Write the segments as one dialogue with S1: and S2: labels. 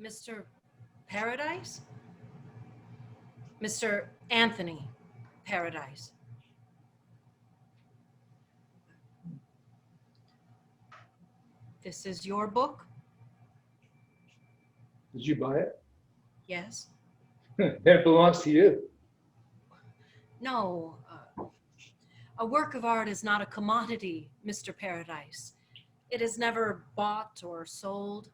S1: Mr. Paradise? Mr. Anthony Paradise. This is your book?
S2: Did you buy it?
S1: Yes.
S2: Then it belongs to you.
S1: No. A work of art is not a commodity, Mr. Paradise. It is never bought or sold.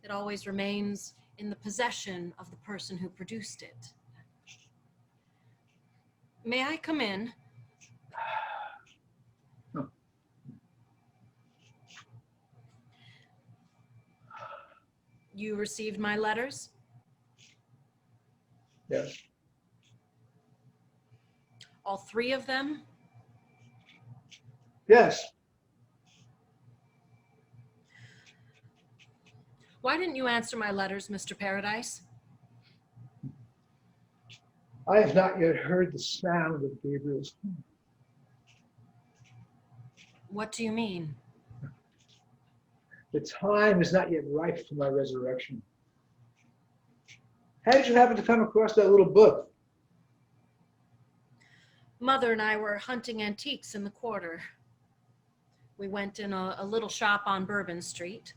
S1: It always remains in the possession of the person who produced it. May I come in?
S2: No.
S1: You received my letters?
S2: Yes.
S1: All three of them?
S2: Yes.
S1: Why didn't you answer my letters, Mr. Paradise?
S2: I have not yet heard the sound of Gabriel's home.
S1: What do you mean?
S2: The time is not yet ripe for my resurrection. How did you happen to come across that little book?
S1: Mother and I were hunting antiques in the quarter. We went in a little shop on Bourbon Street.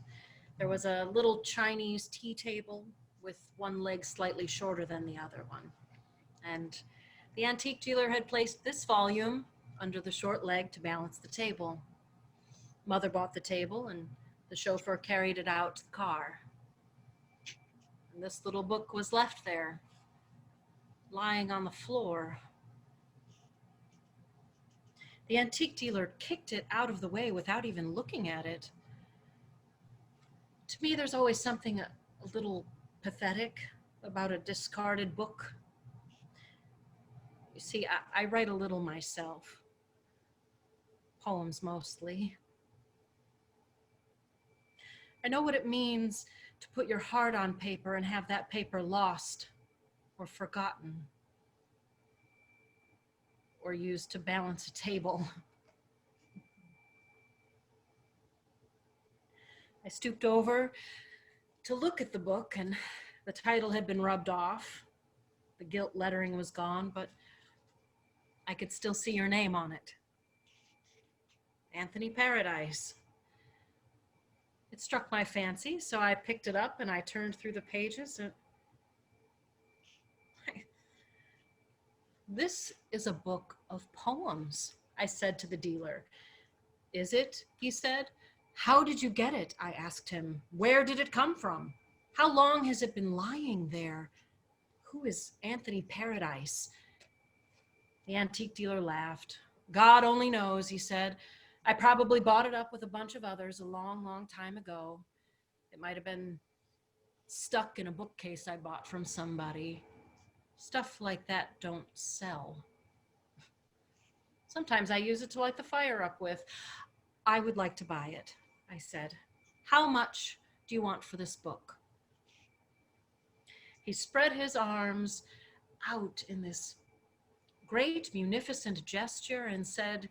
S1: There was a little Chinese tea table with one leg slightly shorter than the other one. And the antique dealer had placed this volume under the short leg to balance the table. Mother bought the table and the chauffeur carried it out to the car. And this little book was left there, lying on the floor. The antique dealer kicked it out of the way without even looking at it. To me, there's always something a little pathetic about a discarded book. You see, I write a little myself. Poems mostly. I know what it means to put your heart on paper and have that paper lost or forgotten or used to balance a table. I stooped over to look at the book, and the title had been rubbed off. The gilt lettering was gone, but I could still see your name on it. Anthony Paradise. It struck my fancy, so I picked it up and I turned through the pages. And this is a book of poems, I said to the dealer. Is it? He said. How did you get it? I asked him. Where did it come from? How long has it been lying there? Who is Anthony Paradise? The antique dealer laughed. God only knows, he said. I probably bought it up with a bunch of others a long, long time ago. It might have been stuck in a bookcase I bought from somebody. Stuff like that don't sell. Sometimes I use it to light the fire up with. I would like to buy it, I said. How much do you want for this book? He spread his arms out in this great, munificent gesture and said,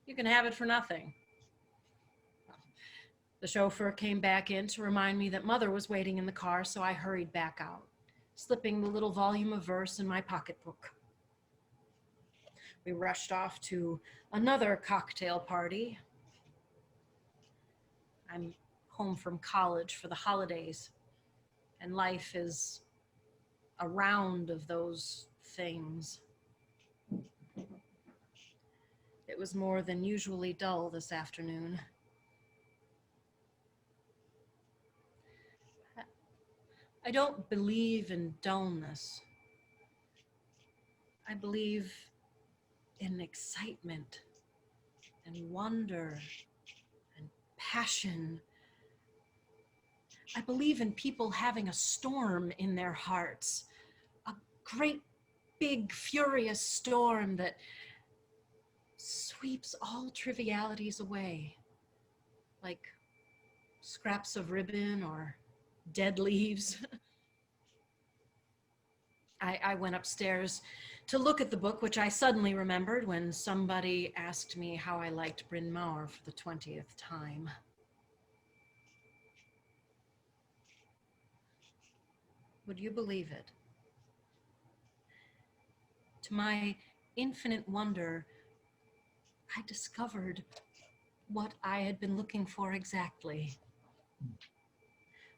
S1: you can have it for nothing. The chauffeur came back in to remind me that Mother was waiting in the car, so I hurried back out, slipping the little volume of verse in my pocketbook. We rushed off to another cocktail party. I'm home from college for the holidays, and life is a round of those things. It was more than usually dull this afternoon. I don't believe in dullness. I believe in excitement and wonder and passion. I believe in people having a storm in their hearts, a great, big, furious storm that sweeps all trivialities away, like scraps of ribbon or dead leaves. I went upstairs to look at the book, which I suddenly remembered when somebody asked me how I liked Bryn Mawr for the 20th time. Would you believe it? To my infinite wonder, I discovered what I had been looking for exactly.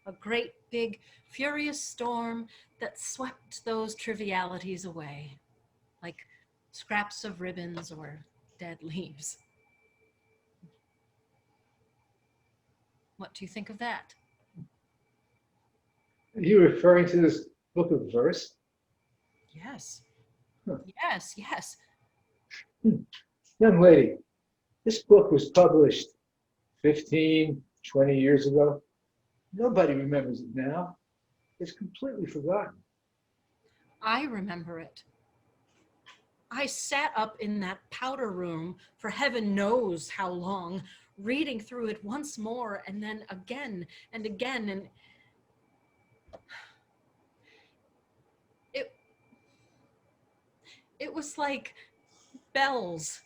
S1: A great big furious storm that swept those trivialities away, like scraps of ribbons or dead leaves. What do you think of that?
S2: Are you referring to this book of verse?
S1: Yes.
S2: Huh.
S1: Yes, yes.
S2: Young lady, this book was published 15, 20 years ago. Nobody remembers it now. It's completely forgotten.
S1: I remember it. I sat up in that powder room for heaven knows how long, reading through it once more and then again and again. And it it was like bells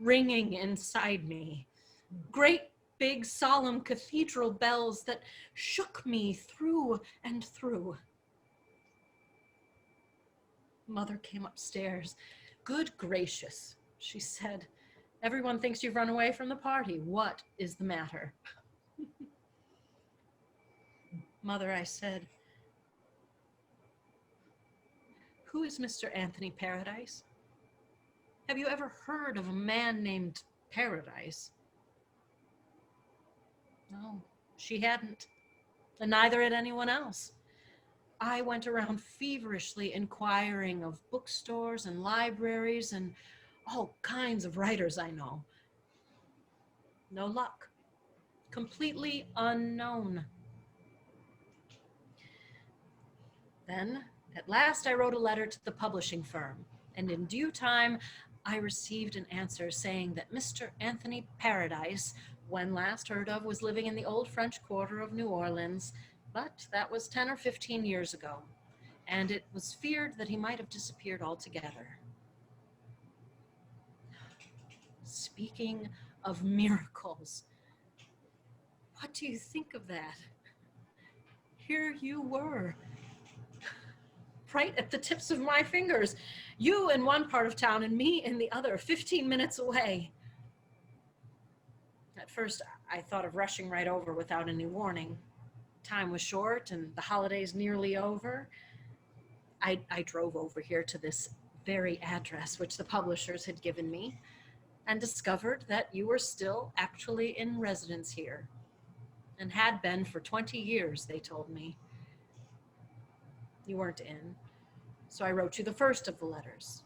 S1: ringing inside me. Great big solemn cathedral bells that shook me through and through. Mother came upstairs. Good gracious, she said. Everyone thinks you've run away from the party. What is the matter? Mother, I said, who is Mr. Anthony Paradise? Have you ever heard of a man named Paradise? No, she hadn't, and neither had anyone else. I went around feverishly inquiring of bookstores and libraries and all kinds of writers I know. No luck. Completely unknown. Then, at last, I wrote a letter to the publishing firm, and in due time, I received an answer saying that Mr. Anthony Paradise, when last heard of, was living in the old French quarter of New Orleans, but that was 10 or 15 years ago, and it was feared that he might have disappeared altogether. Speaking of miracles, what do you think of that? Here you were, right at the tips of my fingers. You in one part of town and me in the other, 15 minutes away. At first, I thought of rushing right over without any warning. Time was short and the holidays nearly over. I drove over here to this very address which the publishers had given me and discovered that you were still actually in residence here and had been for 20 years, they told me. You weren't in. So I wrote you the first of the letters.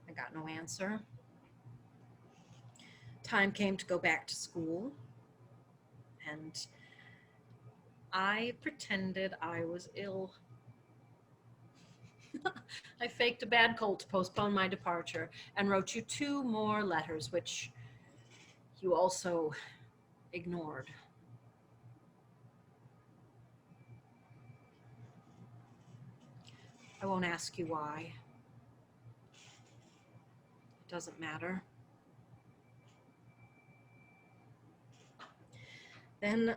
S1: I got no answer. Time came to go back to school, and I pretended I was ill. I faked a bad cold to postpone my departure and wrote you 2 more letters, which you also ignored. I won't ask you why. It doesn't matter. Then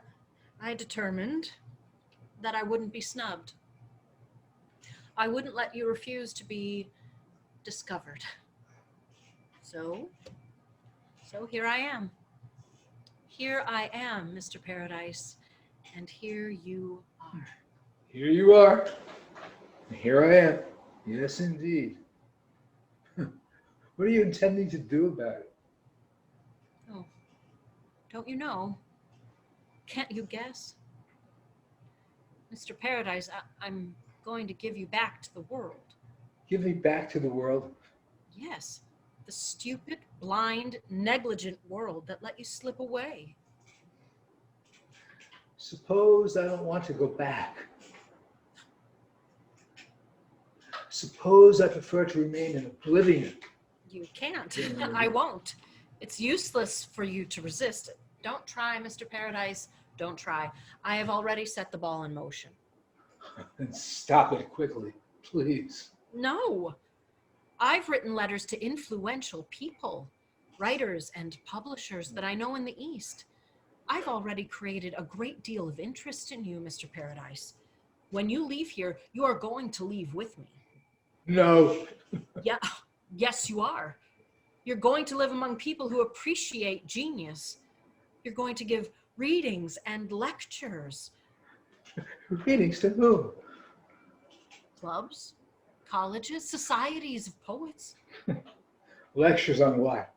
S1: I determined that I wouldn't be snubbed. I wouldn't let you refuse to be discovered. So here I am. Here I am, Mr. Paradise, and here you are.
S2: Here you are. Here I am. Yes, indeed. What are you intending to do about it?
S1: Oh, don't you know? Can't you guess? Mr. Paradise, I'm going to give you back to the world.
S2: Give me back to the world.
S1: Yes, the stupid, blind, negligent world that let you slip away.
S2: Suppose I don't want to go back. Suppose I prefer to remain in oblivion.
S1: You can't. I won't. It's useless for you to resist. Don't try, Mr. Paradise. Don't try. I have already set the ball in motion.
S2: And stop it quickly, please.
S1: No. I've written letters to influential people, writers and publishers that I know in the East. I've already created a great deal of interest in you, Mr. Paradise. When you leave here, you are going to leave with me.
S2: No.
S1: Yeah, yes, you are. You're going to live among people who appreciate genius. You're going to give readings and lectures,
S2: Readings to whom?
S1: clubs, colleges, societies of poets,
S2: Lectures on what?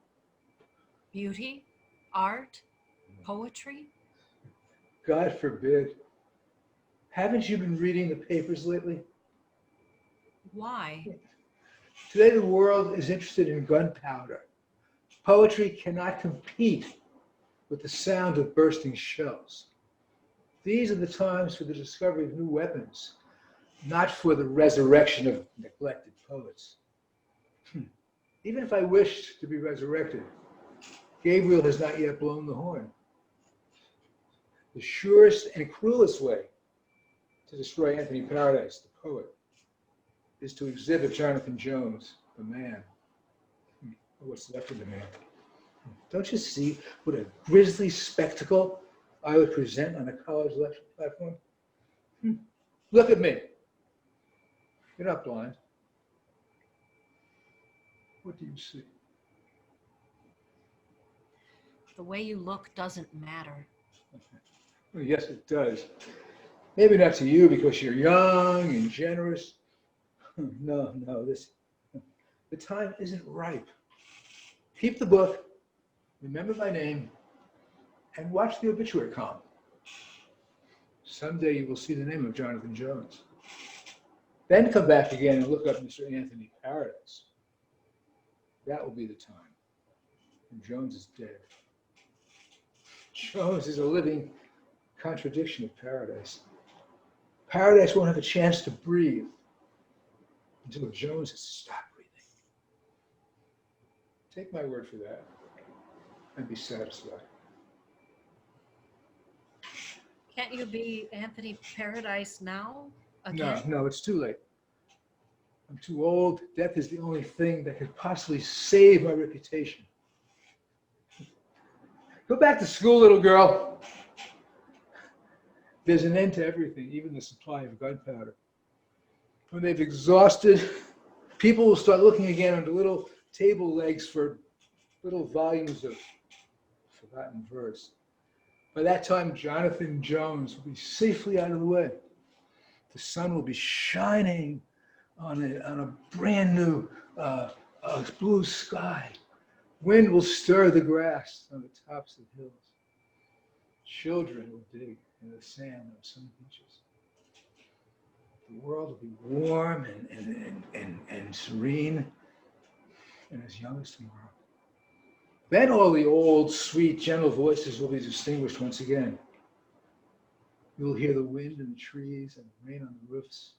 S1: beauty, art, poetry.
S2: God forbid. Haven't you been reading the papers lately?
S1: Why?
S2: Today the world is interested in gunpowder. Poetry cannot compete with the sound of bursting shells. These are the times for the discovery of new weapons, not for the resurrection of neglected poets. Even if I wished to be resurrected, Gabriel has not yet blown the horn. The surest and cruelest way to destroy Anthony Paradise, the poet, is to exhibit Jonathan Jones, the man, or what's left of the man. Don't you see what a grisly spectacle I would present on a college lecture platform? Look at me. You're not blind. What do you see?
S1: The way you look doesn't matter.
S2: Well, yes, it does. Maybe not to you because you're young and generous. No, the time isn't ripe. Keep the book, remember my name, and watch the obituary column. Someday you will see the name of Jonathan Jones. Then come back again and look up Mr. Anthony Paradise. That will be the time. And Jones is dead. Jones is a living contradiction of Paradise. Paradise won't have a chance to breathe until Jones has stopped breathing. Take my word for that and be satisfied.
S1: Can't you be Anthony Paradise now? Again?
S2: No, it's too late. I'm too old. Death is the only thing that could possibly save my reputation. Go back to school, little girl. There's an end to everything, even the supply of gunpowder. When they've exhausted, people will start looking again under little table legs for little volumes of forgotten verse. By that time, Jonathan Jones will be safely out of the way. The sun will be shining on a brand new blue sky. Wind will stir the grass on the tops of hills. Children will dig in the sand on some beaches. The world will be warm and serene and as young as tomorrow. Then all the old, sweet, gentle voices will be distinguished once again. You will hear the wind in the trees and the rain on the roofs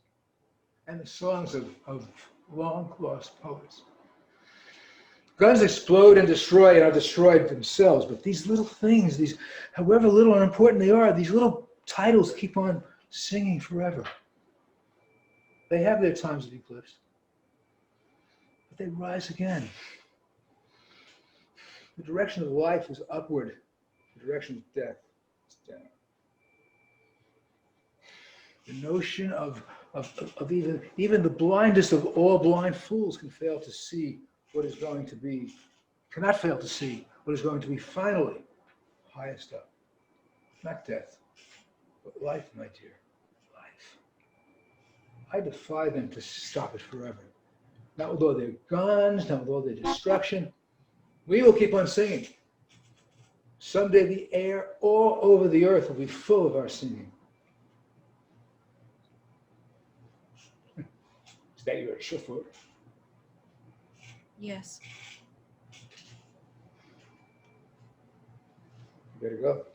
S2: and the songs of long-lost poets. Guns explode and destroy and are destroyed themselves, but these little things, these, however little and important they are, these little titles keep on singing forever. They have their times of eclipse, but they rise again. The direction of life is upward. The direction of death is down. The notion of even the blindest of all blind fools can fail to see what is going to be, cannot fail to see what is going to be finally highest up. Not death, but life, my dear, life. I defy them to stop it forever. Not with all their guns, not with all their destruction. We will keep on singing. Someday the air all over the earth will be full of our singing. Is that your chauffeur?
S1: Yes.
S2: You better go.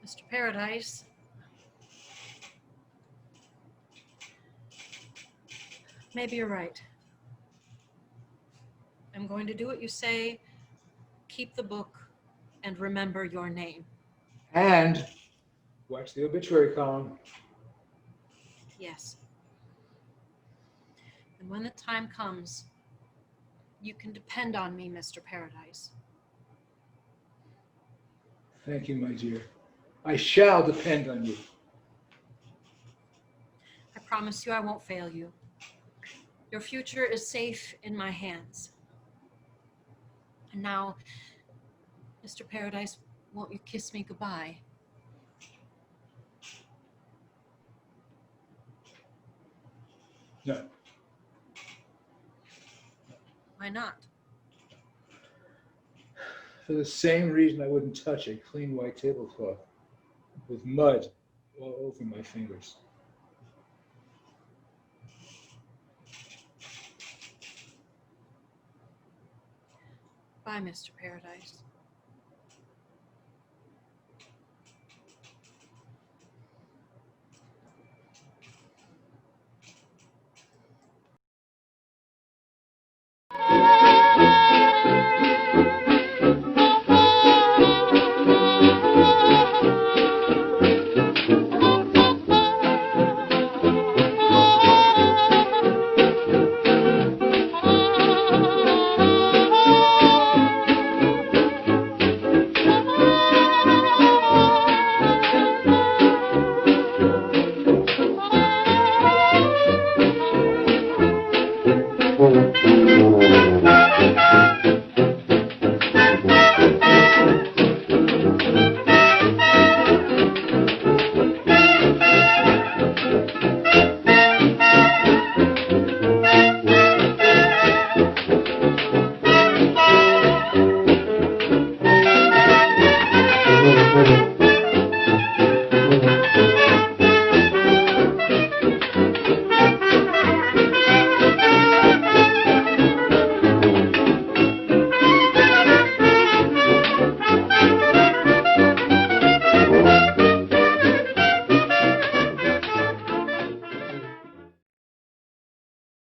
S1: Mr. Paradise, maybe you're right. I'm going to do what you say, keep the book, and remember your name.
S2: And watch the obituary column.
S1: Yes. And when the time comes, you can depend on me, Mr. Paradise.
S2: Thank you, my dear. I shall depend on you.
S1: I promise you I won't fail you. Your future is safe in my hands. And now, Mr. Paradise, won't you kiss me goodbye?
S2: No.
S1: Why not?
S2: For the same reason I wouldn't touch a clean white tablecloth with mud all over my fingers.
S1: Bye, Mr. Paradise.